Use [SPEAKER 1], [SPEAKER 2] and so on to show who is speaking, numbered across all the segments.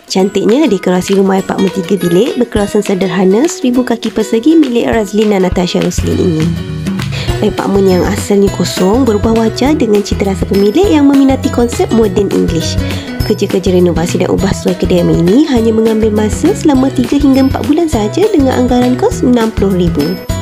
[SPEAKER 1] Cantiknya dekorasi rumah apartmen 3 bilik berkerasan sederhana 1000 kaki persegi milik Razlina Natasha Roslin ini. Apartmen yang asalnya kosong berubah wajah dengan cita rasa pemilik yang meminati konsep modern English. Kerja-kerja renovasi dan ubah suai kediaman ini hanya mengambil masa selama 3 hingga 4 bulan sahaja dengan anggaran kos RM60,000.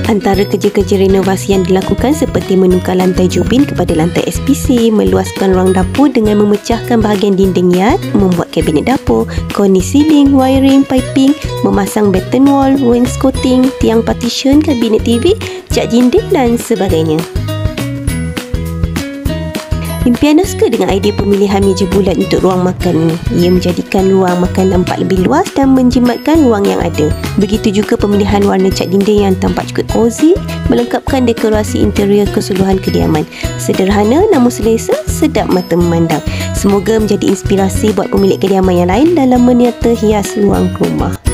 [SPEAKER 1] Antara kerja-kerja renovasi yang dilakukan seperti menukar lantai jubin kepada lantai SPC, meluaskan ruang dapur dengan memecahkan bahagian dinding yard, membuat kabinet dapur, kornis ceiling, wiring, piping, memasang batten wall, wainscoting, tiang partition, kabinet TV, cat dinding dan sebagainya. Impian Oscar dengan idea pemilihan meja bulat untuk ruang makan ini. Ia menjadikan ruang makan nampak lebih luas dan menjimatkan ruang yang ada. Begitu juga pemilihan warna cat dinding yang tampak cukup cozy, melengkapkan dekorasi interior keseluruhan kediaman. Sederhana namun selesa, sedap mata memandang. Semoga menjadi inspirasi buat pemilik kediaman yang lain dalam meniata hias ruang rumah.